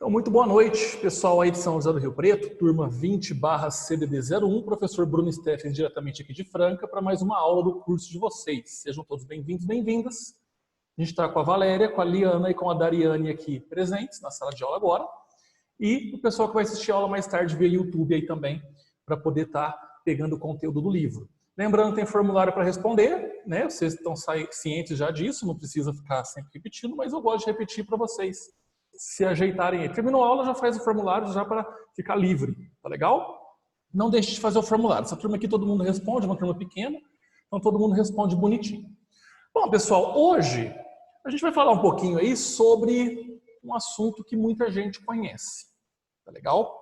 Então, muito boa noite, pessoal aí de São José do Rio Preto, turma 20/CDD01, professor Bruno Steffens, diretamente aqui de Franca, para mais uma aula do curso de vocês. Sejam todos bem-vindos, bem-vindas. A gente está com a Valéria, com a Liana e com a Dariane aqui presentes na sala de aula agora. E o pessoal que vai assistir a aula mais tarde via YouTube aí também, para poder estar pegando o conteúdo do livro. Lembrando que tem formulário para responder, né? Vocês estão cientes já disso, não precisa ficar sempre repetindo, mas eu gosto de repetir para vocês se ajeitarem aí. Terminou a aula, já faz o formulário já para ficar livre, tá legal? Não deixe de fazer o formulário. Essa turma aqui todo mundo responde, é uma turma pequena, então todo mundo responde bonitinho. Bom, pessoal, hoje a gente vai falar um pouquinho aí sobre um assunto que muita gente conhece, tá legal?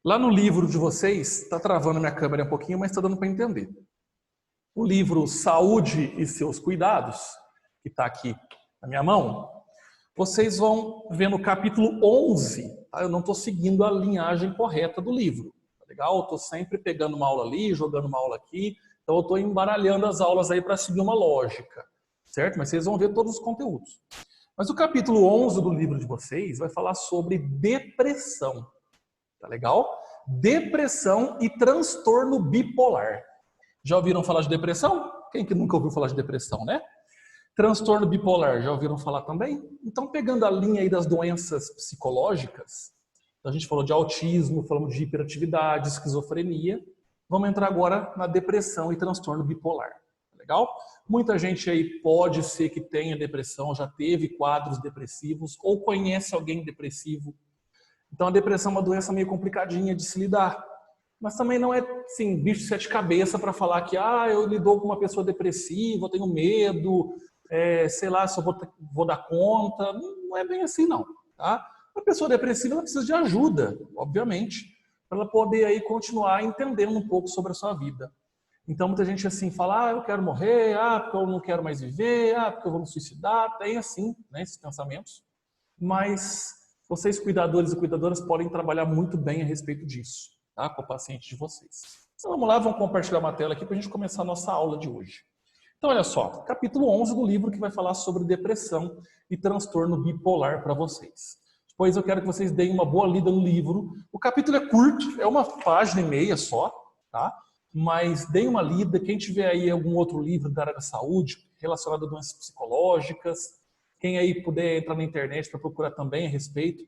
Lá no livro de vocês, está travando a minha câmera um pouquinho, mas está dando para entender. O livro Saúde e Seus Cuidados, que está aqui na minha mão, vocês vão ver no capítulo 11, tá? Eu não estou seguindo a linhagem correta do livro, tá legal? Eu estou sempre pegando uma aula ali, jogando uma aula aqui, então eu estou embaralhando as aulas aí para seguir uma lógica, certo? Mas vocês vão ver todos os conteúdos. Mas o capítulo 11 do livro de vocês vai falar sobre depressão, tá legal? Depressão e transtorno bipolar. Já ouviram falar de depressão? Quem que nunca ouviu falar de depressão, né? Transtorno bipolar, já ouviram falar também? Então, pegando a linha aí das doenças psicológicas, a gente falou de autismo, falamos de hiperatividade, esquizofrenia, vamos entrar agora na depressão e transtorno bipolar. Legal? Muita gente aí pode ser que tenha depressão, já teve quadros depressivos ou conhece alguém depressivo. Então, a depressão é uma doença meio complicadinha de se lidar. Mas também não é, assim, bicho de sete cabeças para falar que eu lido com uma pessoa depressiva, eu tenho medo, sei lá, se eu vou dar conta. Não é bem assim, não. Tá? Uma pessoa depressiva ela precisa de ajuda, obviamente, para ela poder aí continuar entendendo um pouco sobre a sua vida. Então, muita gente assim fala, eu quero morrer, porque eu não quero mais viver, porque eu vou me suicidar. Tem assim, né, esses pensamentos. Mas vocês, cuidadores e cuidadoras, podem trabalhar muito bem a respeito disso, tá? Com o paciente de vocês. Então, vamos lá, vamos compartilhar uma tela aqui para a gente começar a nossa aula de hoje. Então, olha só, capítulo 11 do livro que vai falar sobre depressão e transtorno bipolar para vocês. Depois eu quero que vocês deem uma boa lida no livro. O capítulo é curto, é uma página e meia só, tá? Mas deem uma lida. Quem tiver aí algum outro livro da área da saúde relacionado a doenças psicológicas, quem aí puder entrar na internet para procurar também a respeito,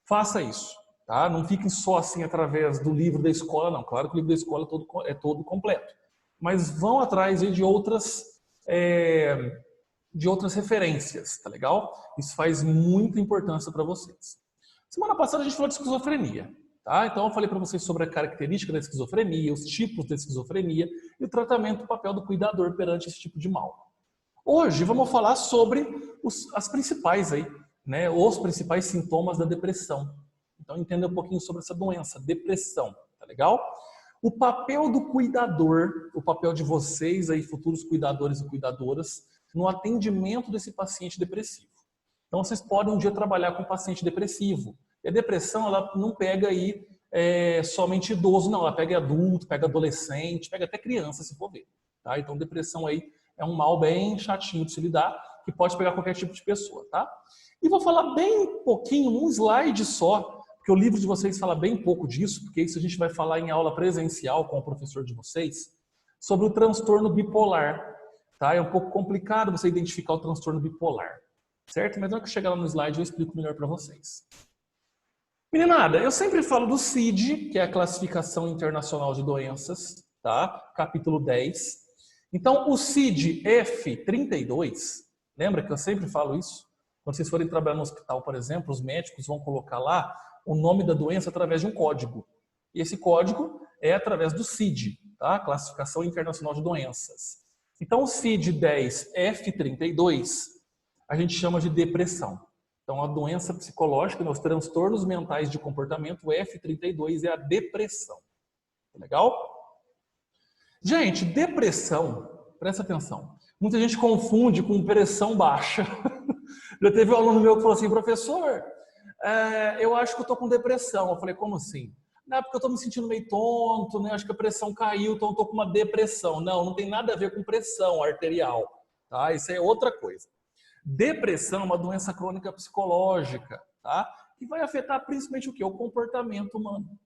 faça isso, tá? Não fiquem só assim através do livro da escola, não. Claro que o livro da escola é todo completo. Mas vão atrás aí de outras referências, tá legal? Isso faz muita importância para vocês. Semana passada a gente falou de esquizofrenia, tá? Então eu falei para vocês sobre a característica da esquizofrenia, os tipos da esquizofrenia e o tratamento, o papel do cuidador perante esse tipo de mal. Hoje vamos falar sobre as principais aí, né? Os principais sintomas da depressão. Então entenda um pouquinho sobre essa doença, depressão, tá legal? O papel do cuidador, o papel de vocês aí, futuros cuidadores e cuidadoras, no atendimento desse paciente depressivo. Então vocês podem um dia trabalhar com paciente depressivo. E a depressão, ela não pega aí somente idoso, não. Ela pega adulto, pega adolescente, pega até criança, se for ver. Tá? Então depressão aí é um mal bem chatinho de se lidar, que pode pegar qualquer tipo de pessoa, tá? E vou falar bem pouquinho, num slide só, porque o livro de vocês fala bem pouco disso, porque isso a gente vai falar em aula presencial com o professor de vocês, sobre o transtorno bipolar, tá? É um pouco complicado você identificar o transtorno bipolar, certo? Mas na hora que eu chegar lá no slide eu explico melhor para vocês. Meninada, eu sempre falo do CID, que é a Classificação Internacional de Doenças, tá? Capítulo 10. Então, o CID F32, lembra que eu sempre falo isso? Quando vocês forem trabalhar no hospital, por exemplo, os médicos vão colocar lá o nome da doença através de um código. E esse código é através do CID, tá? Classificação Internacional de Doenças. Então, o CID 10 F32, a gente chama de depressão. Então, a doença psicológica, os transtornos mentais de comportamento, o F32 é a depressão. Legal? Gente, depressão, presta atenção, muita gente confunde com pressão baixa. Já teve um aluno meu que falou assim, professor, eu acho que eu estou com depressão. Eu falei, como assim? Não, porque eu estou me sentindo meio tonto, né? Acho que a pressão caiu, então eu estou com uma depressão. Não, não tem nada a ver com pressão arterial, tá? Isso é outra coisa. Depressão é uma doença crônica psicológica, tá? que vai afetar principalmente o quê? O comportamento humano.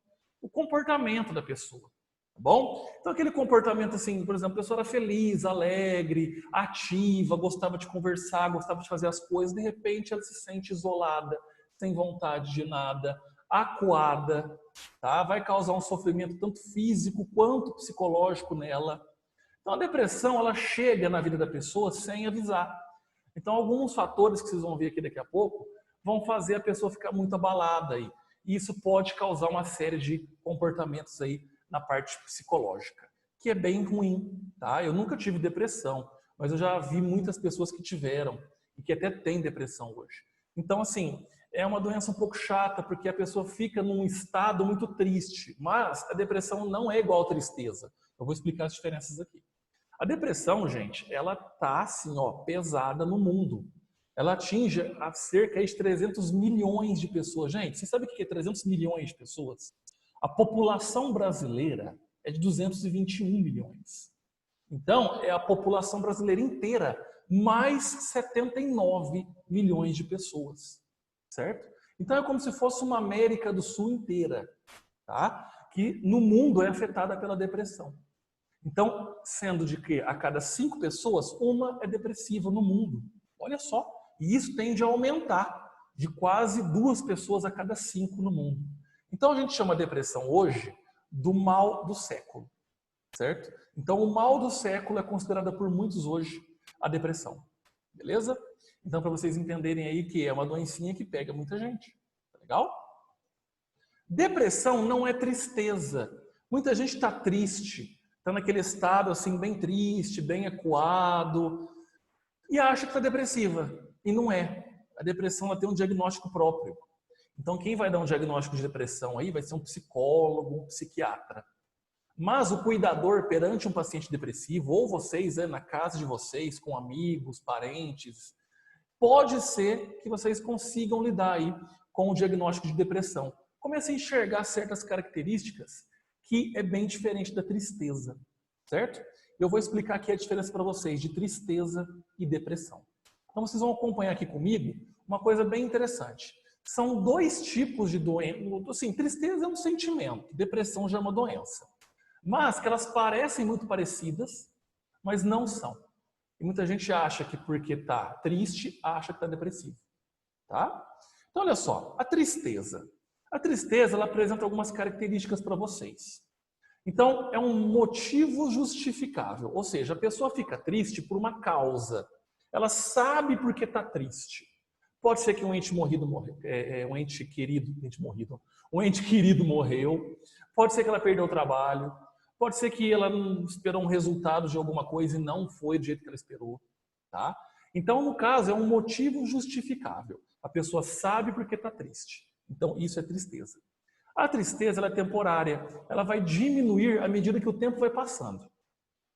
O comportamento da pessoa. Tá bom? Então aquele comportamento assim, por exemplo, a pessoa era feliz, alegre, ativa, gostava de conversar, gostava de fazer as coisas, de repente ela se sente isolada, sem vontade de nada, acuada, tá? Vai causar um sofrimento tanto físico quanto psicológico nela. Então a depressão, ela chega na vida da pessoa sem avisar. Então alguns fatores que vocês vão ver aqui daqui a pouco vão fazer a pessoa ficar muito abalada aí. E isso pode causar uma série de comportamentos aí na parte psicológica, que é bem ruim, tá? Eu nunca tive depressão, mas eu já vi muitas pessoas que tiveram e que até têm depressão hoje. Então, assim, é uma doença um pouco chata, porque a pessoa fica num estado muito triste, mas a depressão não é igual à tristeza. Eu vou explicar as diferenças aqui. A depressão, gente, ela tá assim, ó, pesada no mundo. Ela atinge a cerca de 300 milhões de pessoas. Gente, você sabe o que é 300 milhões de pessoas? A população brasileira é de 221 milhões. Então, é a população brasileira inteira, mais 79 milhões de pessoas, certo? Então, é como se fosse uma América do Sul inteira, tá? Que no mundo é afetada pela depressão. Então, sendo de que a cada 5 pessoas, uma é depressiva no mundo. Olha só, e isso tende a aumentar de quase 2 pessoas a cada 5 no mundo. Então a gente chama a depressão hoje do mal do século, certo? Então o mal do século é considerada por muitos hoje a depressão, beleza? Então para vocês entenderem aí que é uma doencinha que pega muita gente, tá legal? Depressão não é tristeza. Muita gente está triste, está naquele estado assim bem triste, bem acuado e acha que está depressiva e não é. A depressão ela tem um diagnóstico próprio. Então, quem vai dar um diagnóstico de depressão aí vai ser um psicólogo, um psiquiatra. Mas o cuidador perante um paciente depressivo, ou vocês na casa de vocês, com amigos, parentes, pode ser que vocês consigam lidar aí com o diagnóstico de depressão. Comece a enxergar certas características que é bem diferente da tristeza, certo? Eu vou explicar aqui a diferença para vocês de tristeza e depressão. Então, vocês vão acompanhar aqui comigo uma coisa bem interessante. São 2 tipos de doença. Assim, tristeza é um sentimento, depressão já é uma doença. Mas que elas parecem muito parecidas, mas não são. E muita gente acha que porque está triste, acha que está depressivo. Tá? Então, olha só, a tristeza. A tristeza, ela apresenta algumas características para vocês. Então, é um motivo justificável. Ou seja, a pessoa fica triste por uma causa. Ela sabe por que está triste. Pode ser que um ente querido morreu. Pode ser que ela perdeu o trabalho. Pode ser que ela não esperou um resultado de alguma coisa e não foi do jeito que ela esperou. Tá? Então, no caso, é um motivo justificável. A pessoa sabe por que está triste. Então, isso é tristeza. A tristeza ela é temporária. Ela vai diminuir à medida que o tempo vai passando.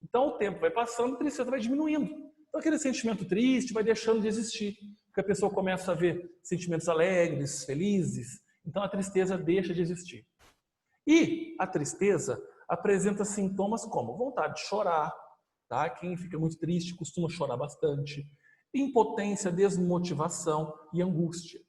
Então, o tempo vai passando, a tristeza vai diminuindo. Então, aquele sentimento triste vai deixando de existir. Porque a pessoa começa a ver sentimentos alegres, felizes. Então, a tristeza deixa de existir. E a tristeza apresenta sintomas como vontade de chorar. Tá? Quem fica muito triste costuma chorar bastante. Impotência, desmotivação e angústia.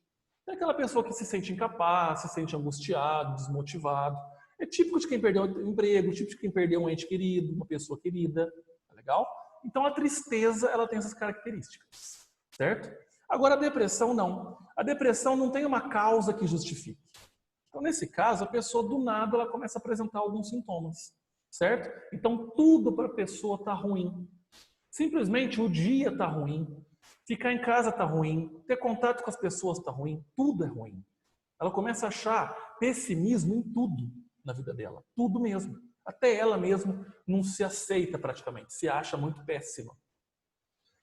É aquela pessoa que se sente incapaz, se sente angustiado, desmotivado. É típico de quem perdeu o emprego, típico de quem perdeu um ente querido, uma pessoa querida. Tá legal? Então a tristeza ela tem essas características, certo? Agora a depressão não. A depressão não tem uma causa que justifique. Então nesse caso a pessoa do nada ela começa a apresentar alguns sintomas, certo? Então tudo para a pessoa está ruim. Simplesmente o dia está ruim. Ficar em casa está ruim, ter contato com as pessoas está ruim, tudo é ruim. Ela começa a achar pessimismo em tudo na vida dela, tudo mesmo. Até ela mesma não se aceita praticamente, se acha muito péssima.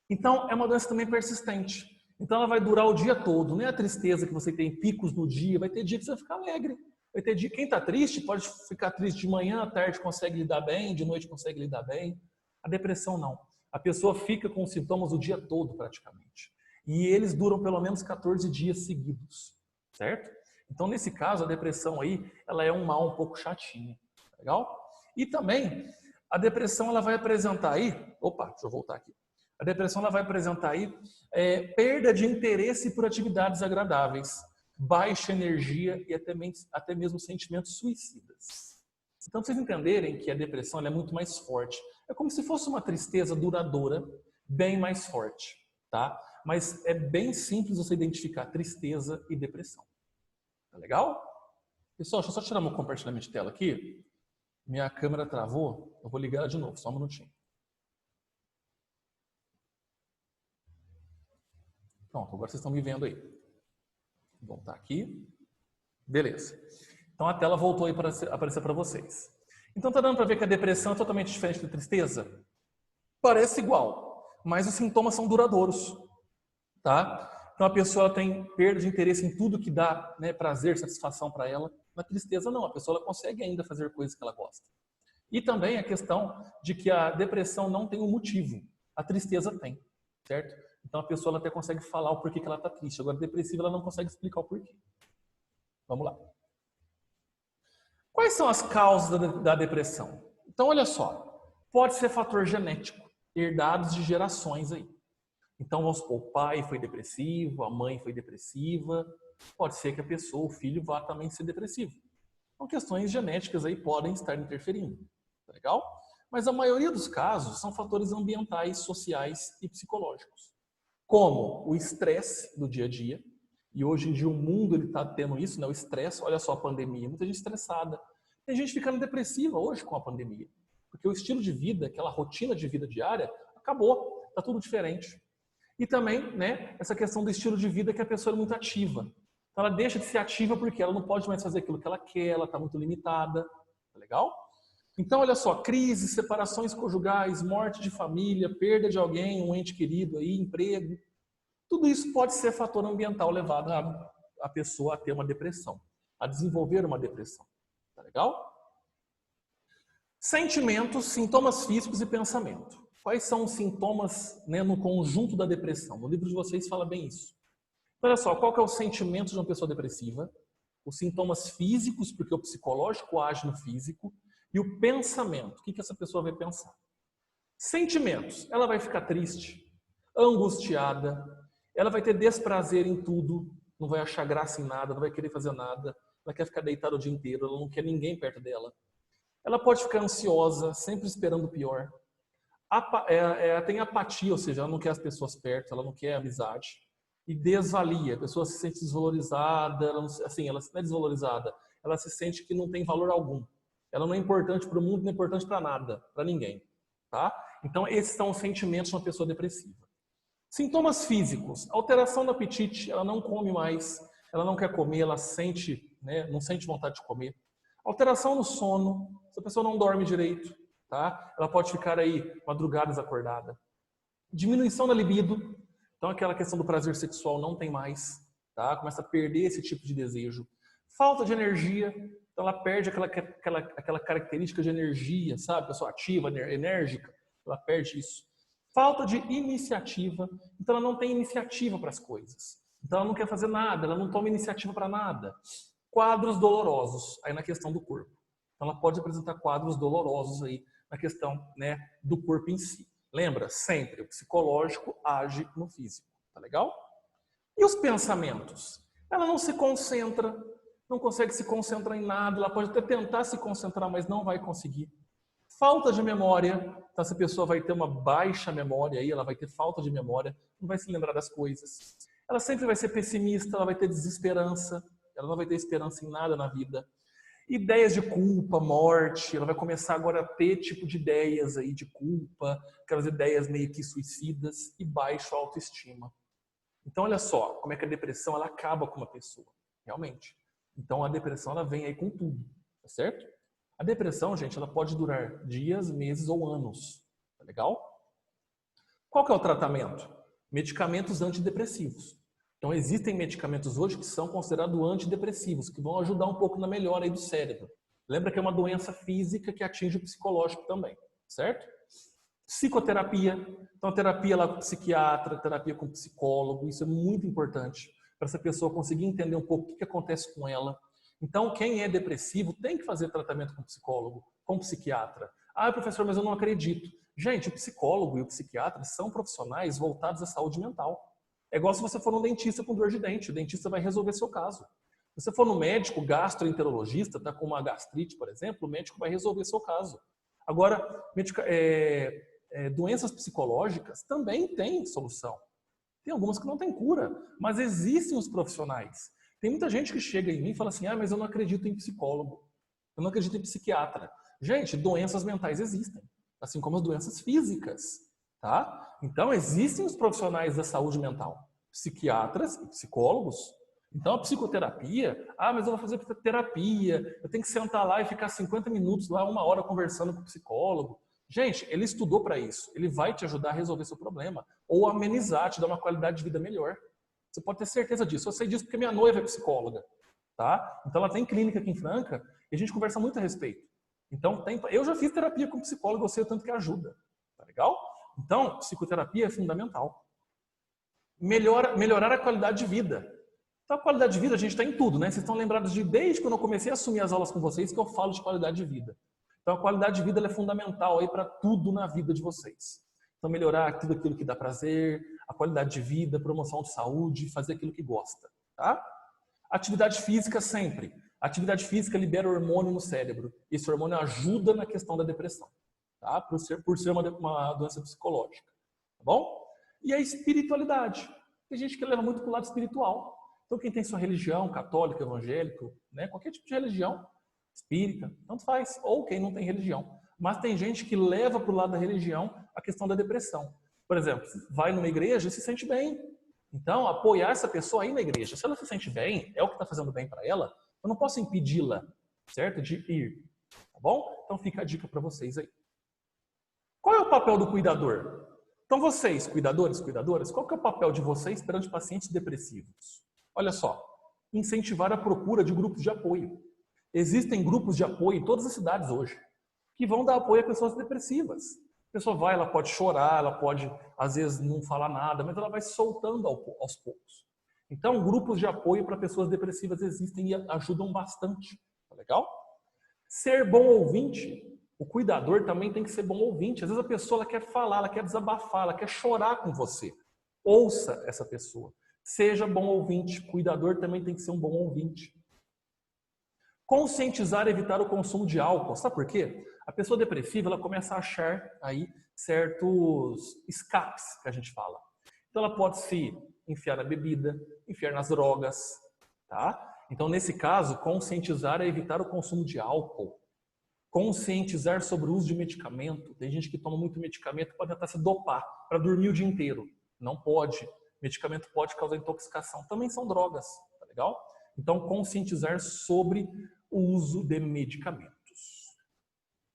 Então, é uma doença também persistente. Então, ela vai durar o dia todo. Não é a tristeza que você tem picos no dia, vai ter dia que você vai ficar alegre. Vai ter dia, quem está triste pode ficar triste de manhã, à tarde consegue lidar bem, de noite consegue lidar bem. A depressão não. A pessoa fica com os sintomas o dia todo, praticamente. E eles duram pelo menos 14 dias seguidos, certo? Então, nesse caso, a depressão aí, ela é um mal um pouco chatinho, legal? E também, a depressão, ela vai apresentar aí... Opa, deixa eu voltar aqui. A depressão, ela vai apresentar aí perda de interesse por atividades agradáveis. baixa energia e até mesmo sentimentos suicidas. Então, pra vocês entenderem que a depressão ela é muito mais forte. É como se fosse uma tristeza duradoura, bem mais forte, tá? Mas é bem simples você identificar tristeza e depressão. Tá legal? Pessoal, deixa eu só tirar meu compartilhamento de tela aqui. Minha câmera travou, eu vou ligar ela de novo, só um minutinho. Pronto, agora vocês estão me vendo aí. Vou voltar aqui. Beleza. Então a tela voltou aí para aparecer para vocês. Então tá dando para ver que a depressão é totalmente diferente da tristeza? Parece igual, mas os sintomas são duradouros, tá? Então a pessoa tem perda de interesse em tudo que dá, né, prazer, satisfação para ela. Na tristeza não, a pessoa ela consegue ainda fazer coisas que ela gosta. E também a questão de que a depressão não tem um motivo, a tristeza tem, certo? Então a pessoa ela até consegue falar o porquê que ela está triste. Agora, depressiva ela não consegue explicar o porquê. Vamos lá. Quais são as causas da depressão? Então, olha só. Pode ser fator genético, herdados de gerações aí. Então, vamos supor, o pai foi depressivo, a mãe foi depressiva. Pode ser que a pessoa, o filho, vá também ser depressivo. Então, questões genéticas aí podem estar interferindo. Tá legal? Mas a maioria dos casos são fatores ambientais, sociais e psicológicos. Como o estresse do dia a dia, e hoje em dia o mundo está tendo isso, né? O estresse, olha só a pandemia, muita gente estressada. Tem gente ficando depressiva hoje com a pandemia, porque o estilo de vida, aquela rotina de vida diária, acabou, está tudo diferente. E também, né, essa questão do estilo de vida que a pessoa é muito ativa. Então ela deixa de ser ativa porque ela não pode mais fazer aquilo que ela quer, ela está muito limitada. Tá legal? Então, olha só, crises, separações conjugais, morte de família, perda de alguém, um ente querido aí, emprego. Tudo isso pode ser fator ambiental levado a pessoa a ter uma depressão, a desenvolver uma depressão. Tá legal? Sentimentos, sintomas físicos e pensamento. Quais são os sintomas, né, no conjunto da depressão? No livro de vocês fala bem isso. Então, olha só, qual que é o sentimento de uma pessoa depressiva? Os sintomas físicos, porque o psicológico age no físico, e o pensamento. O que essa pessoa vai pensar? Sentimentos. Ela vai ficar triste, angustiada, ela vai ter desprazer em tudo, não vai achar graça em nada, não vai querer fazer nada, ela quer ficar deitada o dia inteiro, ela não quer ninguém perto dela. Ela pode ficar ansiosa, sempre esperando o pior. Tem apatia, ou seja, ela não quer as pessoas perto, ela não quer amizade. E desvalia, a pessoa se sente desvalorizada, ela não é desvalorizada, ela se sente que não tem valor algum. Ela não é importante para o mundo, não é importante para nada, para ninguém. Tá? Então, esses são os sentimentos de uma pessoa depressiva. Sintomas físicos. Alteração do apetite, ela não come mais, ela não quer comer, ela sente, né, não sente vontade de comer. Alteração no sono, se a pessoa não dorme direito, tá? Ela pode ficar aí madrugadas acordada. Diminuição da libido, então aquela questão do prazer sexual não tem mais, tá? Começa a perder esse tipo de desejo. Falta de energia, então ela perde aquela característica de energia, sabe? Pessoa ativa, enérgica, ela perde isso. Falta de iniciativa, então ela não tem iniciativa para as coisas. Então ela não quer fazer nada, ela não toma iniciativa para nada. Quadros dolorosos, aí na questão do corpo. Então ela pode apresentar quadros dolorosos aí na questão, né, do corpo em si. Lembra? Sempre o psicológico age no físico. Tá legal? E os pensamentos? Ela não se concentra, não consegue se concentrar em nada, ela pode até tentar se concentrar, mas não vai conseguir. Falta de memória, então essa pessoa vai ter uma baixa memória aí, ela vai ter falta de memória, não vai se lembrar das coisas. Ela sempre vai ser pessimista, ela vai ter desesperança, ela não vai ter esperança em nada na vida. Ideias de culpa, morte, ela vai começar agora a ter tipo de ideias aí de culpa, aquelas ideias meio que suicidas e baixa autoestima. Então olha só, como é que a depressão ela acaba com uma pessoa, realmente. Então a depressão ela vem aí com tudo, tá certo? A depressão, gente, ela pode durar dias, meses ou anos, tá legal? Qual que é o tratamento? Medicamentos antidepressivos. Então existem medicamentos hoje que são considerados antidepressivos, que vão ajudar um pouco na melhora aí do cérebro. Lembra que é uma doença física que atinge o psicológico também, certo? Psicoterapia, então terapia lá com psiquiatra, terapia com psicólogo, isso é muito importante para essa pessoa conseguir entender um pouco o que acontece com ela. Então quem é depressivo tem que fazer tratamento com psicólogo, com psiquiatra. Ah, professor, mas eu não acredito. Gente, o psicólogo e o psiquiatra são profissionais voltados à saúde mental. É igual se você for um dentista com dor de dente. O dentista vai resolver seu caso. Se você for no médico gastroenterologista, tá com uma gastrite, por exemplo, o médico vai resolver seu caso. Agora, doenças psicológicas também têm solução. Tem algumas que não têm cura, mas existem os profissionais. Tem muita gente que chega em mim e fala assim, mas eu não acredito em psicólogo, eu não acredito em psiquiatra. Gente, doenças mentais existem, assim como as doenças físicas, tá? Então, existem os profissionais da saúde mental, psiquiatras e psicólogos. Então, a psicoterapia, mas eu vou fazer terapia, eu tenho que sentar lá e ficar 50 minutos lá, 1 hora conversando com o psicólogo. Gente, ele estudou para isso. Ele vai te ajudar a resolver seu problema. Ou amenizar, te dar uma qualidade de vida melhor. Você pode ter certeza disso. Eu sei disso porque minha noiva é psicóloga. Tá? Então ela tem clínica aqui em Franca e a gente conversa muito a respeito. Então, eu já fiz terapia com psicólogo, eu sei o tanto que ajuda. Tá legal? Então, psicoterapia é fundamental. Melhorar a qualidade de vida. Então, a qualidade de vida, a gente está em tudo, né? Vocês estão lembrados desde quando eu comecei a assumir as aulas com vocês, que eu falo de qualidade de vida. Então, a qualidade de vida é fundamental aí para tudo na vida de vocês. Então, melhorar tudo aquilo que dá prazer, a qualidade de vida, promoção de saúde, fazer aquilo que gosta, tá? Atividade física sempre. Atividade física libera hormônio no cérebro. Esse hormônio ajuda na questão da depressão, tá? Por ser uma doença psicológica, tá bom? E a espiritualidade. Tem gente que leva muito para o lado espiritual. Então, quem tem sua religião, católico, evangélico, né, qualquer tipo de religião, espírita, tanto faz, ou quem não tem religião. Mas tem gente que leva para o lado da religião a questão da depressão. Por exemplo, vai numa igreja e se sente bem. Então, apoiar essa pessoa aí na igreja. Se ela se sente bem, é o que está fazendo bem para ela, eu não posso impedi-la, certo? De ir. Tá bom? Então fica a dica para vocês aí. Qual é o papel do cuidador? Então vocês, cuidadores, cuidadoras, qual que é o papel de vocês perante pacientes depressivos? Olha só, incentivar a procura de grupos de apoio. Existem grupos de apoio em todas as cidades hoje, que vão dar apoio a pessoas depressivas. A pessoa vai, ela pode chorar, ela pode, às vezes, não falar nada, mas ela vai se soltando aos poucos. Então, grupos de apoio para pessoas depressivas existem e ajudam bastante. Tá legal? Ser bom ouvinte. O cuidador também tem que ser bom ouvinte. Às vezes a pessoa ela quer falar, ela quer desabafar, ela quer chorar com você. Ouça essa pessoa. Seja bom ouvinte. O cuidador também tem que ser um bom ouvinte. Conscientizar e evitar o consumo de álcool. Sabe por quê? A pessoa depressiva ela começa a achar aí certos escapes, que a gente fala. Então ela pode se enfiar na bebida, enfiar nas drogas, tá? Então nesse caso, conscientizar é evitar o consumo de álcool. Conscientizar sobre o uso de medicamento. Tem gente que toma muito medicamento e pode até se dopar para dormir o dia inteiro. Não pode. Medicamento pode causar intoxicação. Também são drogas, tá legal? Então conscientizar sobre o uso de medicamentos.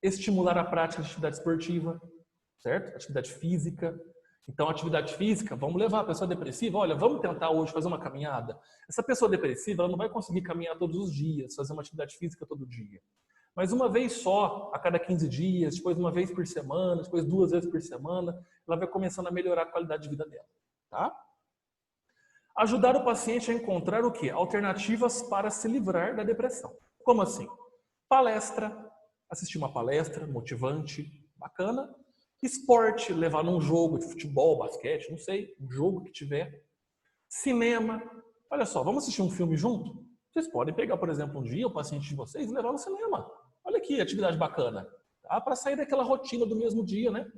Estimular a prática de atividade esportiva, certo? Atividade física. Então, atividade física, vamos levar a pessoa depressiva, olha, vamos tentar hoje fazer uma caminhada. Essa pessoa depressiva, ela não vai conseguir caminhar todos os dias, fazer uma atividade física todo dia. Mas uma vez só, a cada 15 dias, depois uma vez por semana, depois 2 vezes por semana, ela vai começando a melhorar a qualidade de vida dela, tá? Ajudar o paciente a encontrar o quê? Alternativas para se livrar da depressão. Como assim? Palestra, assistir uma palestra motivante, bacana. Esporte, levar num jogo de futebol, basquete, não sei, um jogo que tiver. Cinema. Olha só, vamos assistir um filme junto? Vocês podem pegar, por exemplo, um dia o paciente de vocês e levar no cinema. Olha que atividade bacana. Tá? Para sair daquela rotina do mesmo dia, né?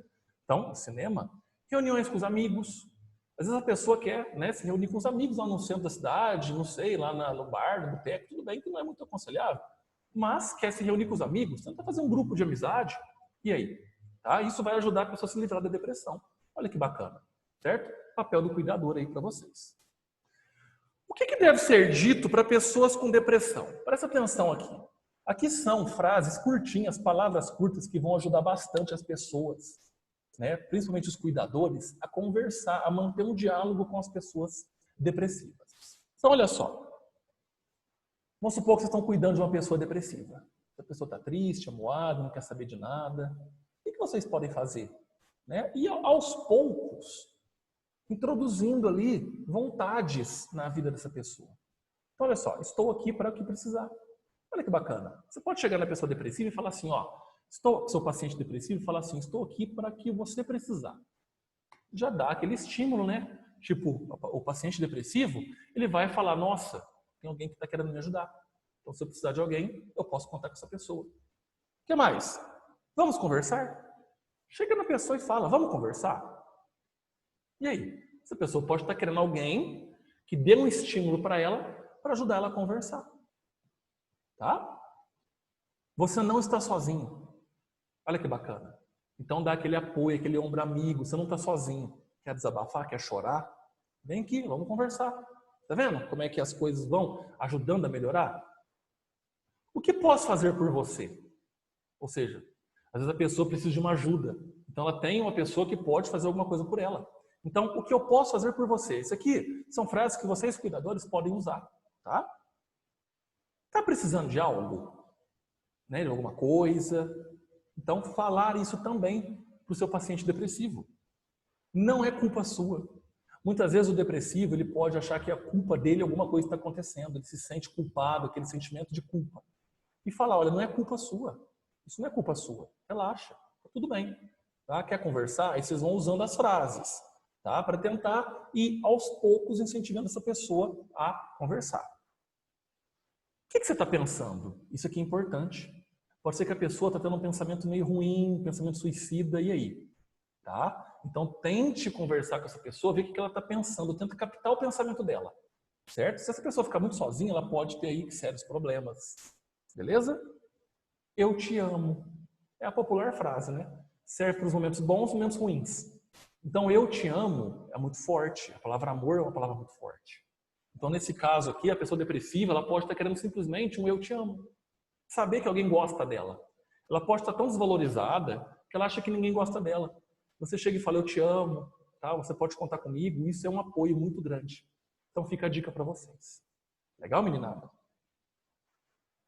Então, cinema. Reuniões com os amigos. Às vezes a pessoa quer, né, se reunir com os amigos lá no centro da cidade, não sei, lá no bar, no boteco, tudo bem que não é muito aconselhável. Mas quer se reunir com os amigos, tenta fazer um grupo de amizade. E aí? Tá? Isso vai ajudar a pessoa a se livrar da depressão. Olha que bacana, certo? Papel do cuidador aí para vocês. O que deve ser dito para pessoas com depressão? Presta atenção aqui. Aqui são frases curtinhas, palavras curtas que vão ajudar bastante as pessoas, né, principalmente os cuidadores, a conversar, a manter um diálogo com as pessoas depressivas. Então, olha só. Vamos supor que vocês estão cuidando de uma pessoa depressiva. A pessoa está triste, amuada, não quer saber de nada. O que vocês podem fazer? Né? E aos poucos, introduzindo ali vontades na vida dessa pessoa. Então, olha só, estou aqui para o que precisar. Olha que bacana. Você pode chegar na pessoa depressiva e falar assim, ó, seu paciente depressivo, falar assim, estou aqui para o que você precisar. Já dá aquele estímulo, né? tipo, o paciente depressivo, ele vai falar, nossa, tem alguém que está querendo me ajudar. Então, se eu precisar de alguém, eu posso contar com essa pessoa. O que mais? Vamos conversar? Chega na pessoa e fala, vamos conversar? E aí? Essa pessoa pode estar querendo alguém que dê um estímulo para ela, para ajudar ela a conversar. Tá? Você não está sozinho. Olha que bacana. Então dá aquele apoio, aquele ombro amigo. Você não está sozinho. Quer desabafar? Quer chorar? Vem aqui, vamos conversar. Tá vendo como é que as coisas vão ajudando a melhorar? O que posso fazer por você? Ou seja, às vezes a pessoa precisa de uma ajuda. Então ela tem uma pessoa que pode fazer alguma coisa por ela. Então, o que eu posso fazer por você? Isso aqui são frases que vocês, cuidadores, podem usar. Tá? Tá precisando de algo? Né, de alguma coisa? Então, falar isso também para o seu paciente depressivo. Não é culpa sua. Muitas vezes o depressivo ele pode achar que a culpa dele, alguma coisa está acontecendo. Ele se sente culpado, aquele sentimento de culpa. E falar, olha, não é culpa sua. Isso não é culpa sua. Relaxa, tá tudo bem. Tá? Quer conversar? Aí vocês vão usando as frases, tá? Para tentar ir aos poucos incentivando essa pessoa a conversar. O que você está pensando? Isso aqui é importante. Pode ser que a pessoa está tendo um pensamento meio ruim, um pensamento suicida, e aí? Tá? Então tente conversar com essa pessoa, ver o que ela está pensando, tenta captar o pensamento dela. Certo? Se essa pessoa ficar muito sozinha, ela pode ter aí sérios problemas. Beleza? Eu te amo. É a popular frase, né? Serve para os momentos bons e momentos ruins. Então, eu te amo é muito forte. A palavra amor é uma palavra muito forte. Então, nesse caso aqui, a pessoa depressiva, ela pode estar querendo simplesmente um eu te amo. Saber que alguém gosta dela. Ela pode estar tão desvalorizada que ela acha que ninguém gosta dela. Você chega e fala, eu te amo, tá? Você pode contar comigo. Isso é um apoio muito grande. Então, fica a dica para vocês. Legal, meninada?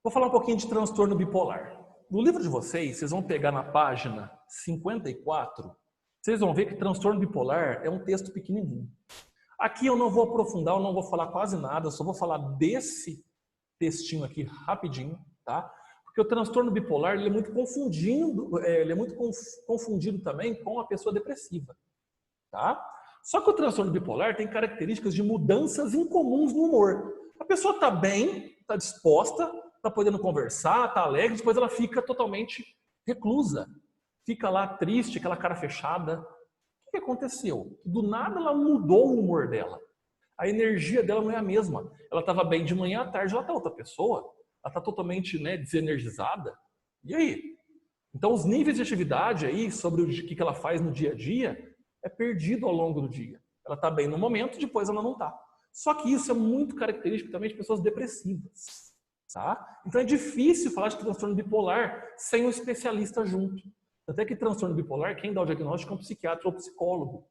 Vou falar um pouquinho de transtorno bipolar. No livro de vocês, vocês vão pegar na página 54, vocês vão ver que transtorno bipolar é um texto pequenininho. Aqui eu não vou aprofundar, eu não vou falar quase nada, eu só vou falar desse textinho aqui rapidinho, tá? Porque o transtorno bipolar ele é muito confundido também com a pessoa depressiva, tá? Só que o transtorno bipolar tem características de mudanças incomuns no humor. A pessoa está bem, está disposta, está podendo conversar, está alegre, depois ela fica totalmente reclusa. Fica lá triste, aquela cara fechada. O que aconteceu? Do nada ela mudou o humor dela. A energia dela não é a mesma. Ela estava bem de manhã, à tarde ela está outra pessoa. Ela está totalmente desenergizada. E aí? Então os níveis de atividade aí, sobre o que ela faz no dia a dia, é perdido ao longo do dia. Ela está bem no momento, depois ela não está. Só que isso é muito característico também de pessoas depressivas. Tá? Então é difícil falar de transtorno bipolar sem um especialista junto. Até que transtorno bipolar, quem dá o diagnóstico é um psiquiatra ou psicólogo.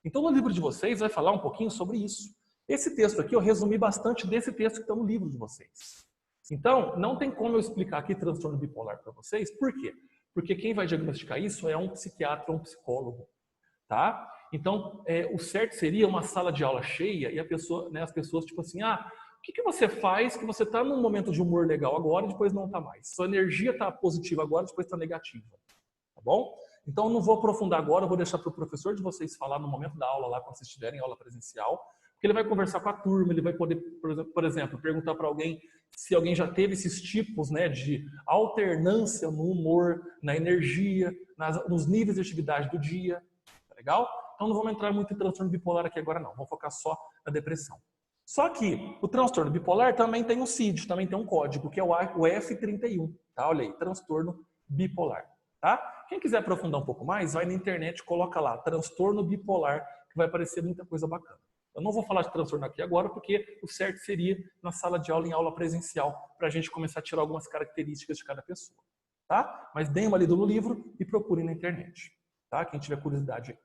Então no livro de vocês vai falar um pouquinho sobre isso. Esse texto aqui eu resumi bastante desse texto que está no livro de vocês. Então não tem como eu explicar aqui transtorno bipolar para vocês. Por quê? Porque quem vai diagnosticar isso é um psiquiatra ou um psicólogo. Tá? Então o certo seria uma sala de aula cheia e a pessoa, as pessoas tipo assim, o que você faz que você está num momento de humor legal agora e depois não está mais? Sua energia está positiva agora e depois está negativa. Tá bom? Então, eu não vou aprofundar agora, eu vou deixar para o professor de vocês falar no momento da aula, lá quando vocês tiverem aula presencial, porque ele vai conversar com a turma, ele vai poder, por exemplo, perguntar para alguém se alguém já teve esses tipos de alternância no humor, na energia, nos níveis de atividade do dia. Tá legal? Então, não vamos entrar muito em transtorno bipolar aqui agora, não. Vamos focar só na depressão. Só que o transtorno bipolar também tem um CID, também tem um código, que é o F31. Tá? Olha aí, transtorno bipolar. Tá? Quem quiser aprofundar um pouco mais, vai na internet e coloca lá, transtorno bipolar, que vai aparecer muita coisa bacana. Eu não vou falar de transtorno aqui agora, porque o certo seria na sala de aula, em aula presencial, para a gente começar a tirar algumas características de cada pessoa. Tá? Mas deem uma lida no livro e procurem na internet. Tá? Quem tiver curiosidade aí.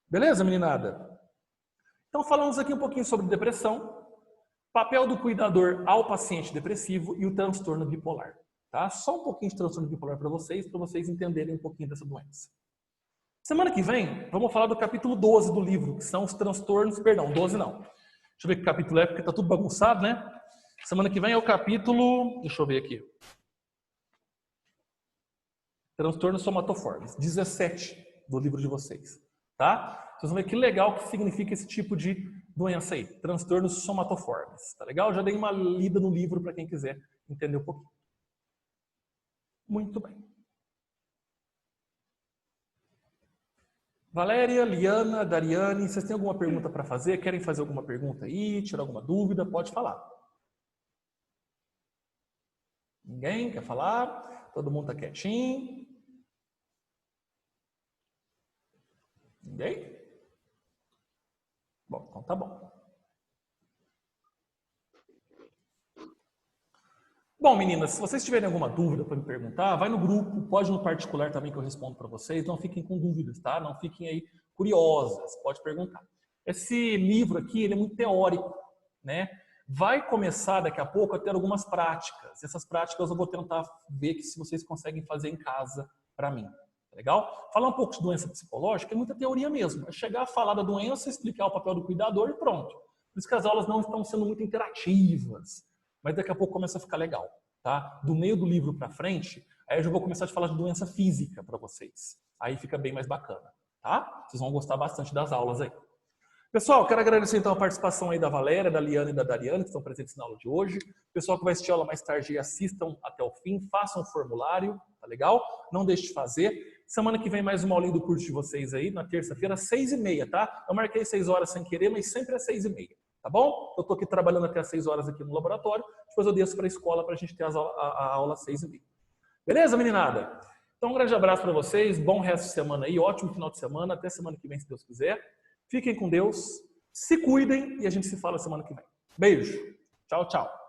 Beleza, meninada? Então falamos aqui um pouquinho sobre depressão, papel do cuidador ao paciente depressivo e o transtorno bipolar. Tá? Só um pouquinho de transtorno bipolar para vocês entenderem um pouquinho dessa doença. Semana que vem, vamos falar do capítulo 12 do livro, que são os transtornos, perdão, 12 não. Deixa eu ver que capítulo é, porque está tudo bagunçado, né? Semana que vem é o capítulo, deixa eu ver aqui. Transtornos somatoformes, 17 do livro de vocês. tá? Vocês vão ver que legal que significa esse tipo de doença aí, transtornos somatoformes, tá legal? Já dei uma lida no livro para quem quiser entender um pouquinho. Muito bem. Valéria, Liana, Dariane, vocês têm alguma pergunta para fazer? Querem fazer alguma pergunta aí? Tirar alguma dúvida? Pode falar. Ninguém quer falar? Todo mundo está quietinho? Ninguém? Bom, então tá bom. Bom, meninas, se vocês tiverem alguma dúvida para me perguntar, vai no grupo, pode no particular também que eu respondo para vocês. Não fiquem com dúvidas, tá? Não fiquem aí curiosas, pode perguntar. Esse livro aqui, ele é muito teórico, né? Vai começar daqui a pouco a ter algumas práticas. Essas práticas eu vou tentar ver que se vocês conseguem fazer em casa para mim. Tá legal? Falar um pouco de doença psicológica é muita teoria mesmo. É chegar a falar da doença, explicar o papel do cuidador e pronto. Por isso que as aulas não estão sendo muito interativas. Mas daqui a pouco começa a ficar legal, tá? Do meio do livro para frente, aí eu já vou começar a falar de doença física para vocês. Aí fica bem mais bacana, tá? Vocês vão gostar bastante das aulas aí. Pessoal, quero agradecer então a participação aí da Valéria, da Liana e da Dariane, que estão presentes na aula de hoje. Pessoal que vai assistir a aula mais tarde, assistam até o fim, façam o formulário, tá legal? Não deixe de fazer. Semana que vem mais uma aulinha do curso de vocês aí, na terça-feira, às 6h30, tá? Eu marquei 6 horas sem querer, mas sempre às 6h30. Tá bom? Eu estou aqui trabalhando até às 6 horas aqui no laboratório, depois eu desço para a escola para a gente ter a aula às 6h30. Beleza, meninada? Então, um grande abraço para vocês, bom resto de semana aí, ótimo final de semana, até semana que vem, se Deus quiser. Fiquem com Deus, se cuidem e a gente se fala semana que vem. Beijo, tchau, tchau.